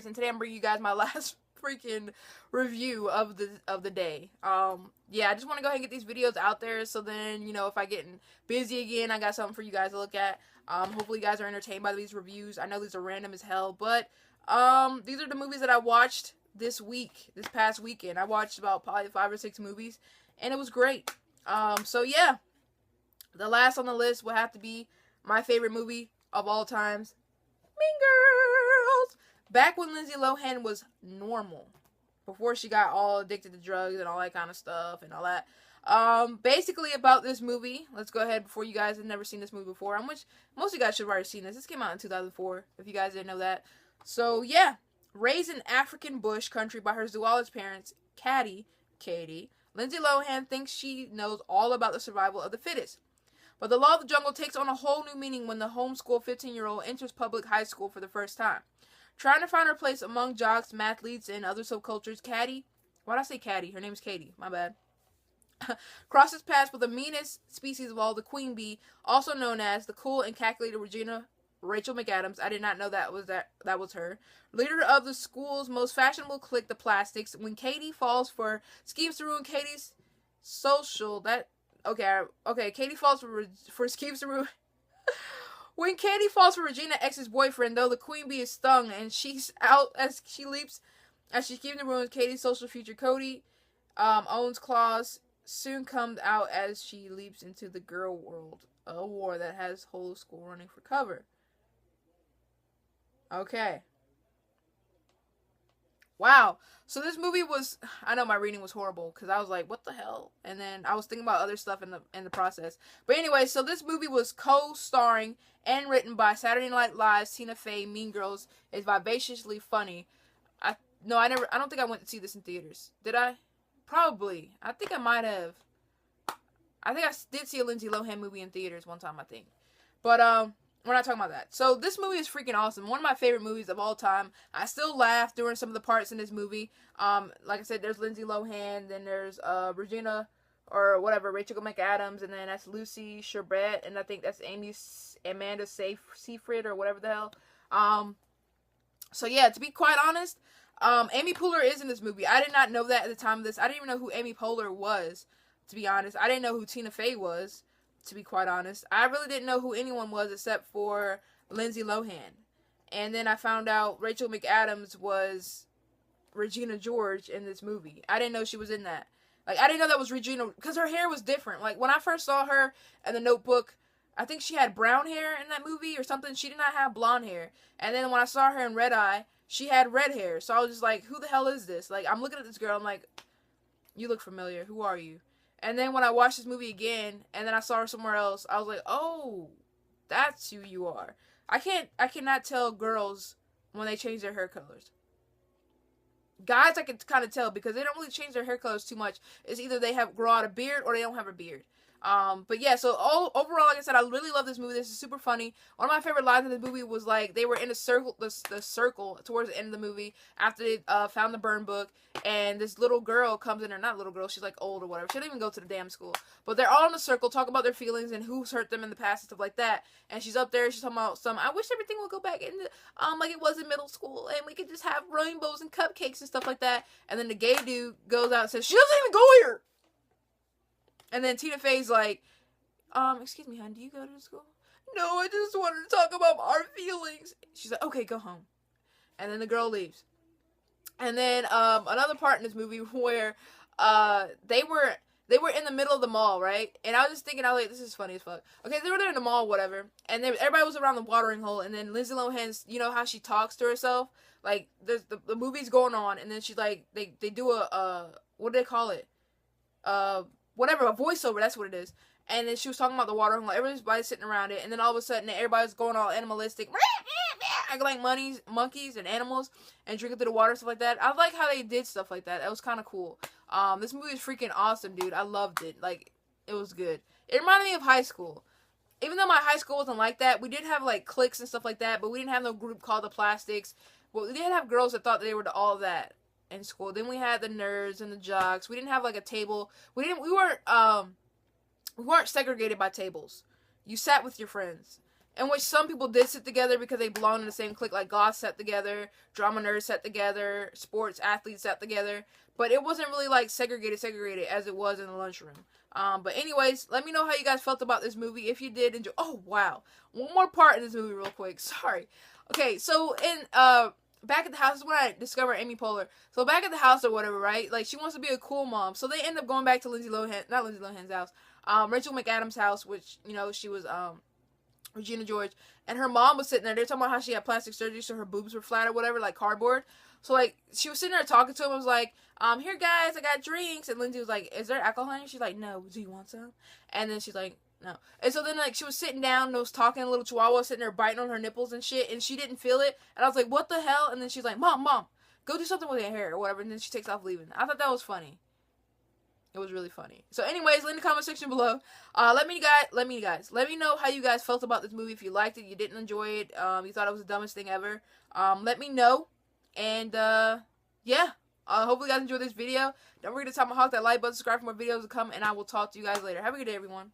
favorites, and today I'm bringing you guys my last freaking review of the day. Yeah, I just want to go ahead and get these videos out there, so then, you know, if I get busy again, I got something for you guys to look at. Hopefully you guys are entertained by these reviews. I know these are random as hell, but these are the movies that I watched this past weekend. I watched about probably 5 or 6 movies, and it was great. So yeah, the last on the list will have to be my favorite movie of all times, Mean Girls. Back when Lindsay Lohan was normal, before she got all addicted to drugs and all that kind of stuff and all that. Basically about this movie, let's go ahead before you guys have never seen this movie before, which most of you guys should have already seen this. This came out in 2004, if you guys didn't know that. So yeah, raised in African bush country by her zoologist parents, Cady, Lindsay Lohan thinks she knows all about the survival of the fittest. But the law of the jungle takes on a whole new meaning when the homeschool 15-year-old enters public high school for the first time. Trying to find her place among jocks, mathletes, and other subcultures, Cady, why'd I say Cady? Her name's Cady, my bad. Crosses paths with the meanest species of all, the queen bee, also known as the cool and calculated Rachel McAdams. I did not know that was her. Leader of the school's most fashionable clique, the Plastics. When Cady falls for schemes to ruin Cady's social, Cady falls for schemes to ruin. When Cady falls for Regina X's boyfriend, though, the queen bee is stung and she's out as she schemes to ruin Cady's social future. Cody owns claws. Soon comes out as she leaps into the girl world, a war that has whole school running for cover. Okay. Wow. So this movie was, I know my reading was horrible because I was like, what the hell? And then I was thinking about other stuff in the process. But anyway, so this movie was co-starring and written by Saturday Night Live's Tina Fey. Mean Girls is vivaciously funny. I don't think I went to see this in theaters. Did I? Probably. I think I might have. I think I did see a Lindsay Lohan movie in theaters one time, I think. But, we're not talking about that. So, this movie is freaking awesome. One of my favorite movies of all time. I still laugh during some of the parts in this movie. Like I said, there's Lindsay Lohan, then there's, Rachel McAdams, and then that's Lucy Sherbet, and I think that's Amanda Seyfried, or whatever the hell. So yeah, to be quite honest, Amy Poehler is in this movie. I did not know that at the time of this. I didn't even know who Amy Poehler was, to be honest. I didn't know who Tina Fey was, to be quite honest. I really didn't know who anyone was except for Lindsay Lohan. And then I found out Rachel McAdams was Regina George in this movie. I didn't know she was in that. Like, I didn't know that was Regina, because her hair was different. Like, when I first saw her in The Notebook, I think she had brown hair in that movie or something. She did not have blonde hair. And then when I saw her in Red Eye, she had red hair. So I was just like, who the hell is this? Like, I'm looking at this girl, I'm like, you look familiar. Who are you? And then when I watched this movie again, and then I saw her somewhere else, I was like, oh, that's who you are. I cannot tell girls when they change their hair colors. Guys, I can kind of tell because they don't really change their hair colors too much. It's either they grow out a beard or they don't have a beard. But yeah, so overall, like I said, I really love this movie. This is super funny. One of my favorite lines in the movie was like, they were in a circle, the circle towards the end of the movie after they found the burn book, and this little girl comes in, or not little girl, she's like old or whatever. She didn't even go to the damn school. But they're all in a circle, talk about their feelings and who's hurt them in the past and stuff like that. And she's up there, she's talking about I wish everything would go back into, like it was in middle school, and we could just have rainbows and cupcakes and stuff like that. And then the gay dude goes out and says, she doesn't even go here! And then Tina Fey's like, excuse me, hon, do you go to school? No, I just wanted to talk about our feelings. She's like, okay, go home. And then the girl leaves. And then, another part in this movie where, they were in the middle of the mall, right? And I was just thinking, I was like, this is funny as fuck. Okay, they were there in the mall, whatever. And everybody was around the watering hole. And then Lindsay Lohan's, you know how she talks to herself? Like, there's the movie's going on. And then she's like, they do what do they call it? Whatever, a voiceover, that's what it is. And then she was talking about the water hole. Everybody's sitting around it. And then all of a sudden, everybody's going all animalistic. Acting like monkeys and animals. And drinking through the water, stuff like that. I like how they did stuff like that. That was kind of cool. This movie is freaking awesome, dude. I loved it. Like, it was good. It reminded me of high school. Even though my high school wasn't like that, we did have, like, cliques and stuff like that. But we didn't have no group called the Plastics. But we did have girls that thought they were all that in school. Then we had the nerds and the jocks. We didn't have like a table. We weren't segregated by tables. You sat with your friends. in which some people did sit together because they belonged in the same clique, like goths sat together, drama nerds sat together, sports athletes sat together, but it wasn't really like segregated as it was in the lunchroom. But anyways, let me know how you guys felt about this movie. If you did enjoy, oh wow, one more part in this movie real quick. Sorry. Okay, so in Back at the House is when I discovered Amy Poehler. So Back at the House or whatever, right? Like she wants to be a cool mom. So they end up going back to not Lindsay Lohan's house, Rachel McAdams' house, which she was Regina George, and her mom was sitting there. They're talking about how she had plastic surgery, so her boobs were flat or whatever, like cardboard. So like she was sitting there talking to him. I was like, here guys, I got drinks. And Lindsay was like, is there alcohol in here? She's like, no. Do you want some? And then she's like, no. And so then like she was sitting down and was talking, a little chihuahua sitting there biting on her nipples and shit, and she didn't feel it. And I was like, what the hell? And then she's like, mom, go do something with your hair or whatever. And then she takes off leaving. I thought that was funny. It was really funny. So anyways, in the comment section below, let me know how you guys felt about this movie. If you liked it, you didn't enjoy it, you thought it was the dumbest thing ever. Let me know. And yeah, hopefully you guys enjoyed this video. Don't forget to tomahawk that like button, subscribe for more videos to come, and I will talk to you guys later. Have a good day, everyone.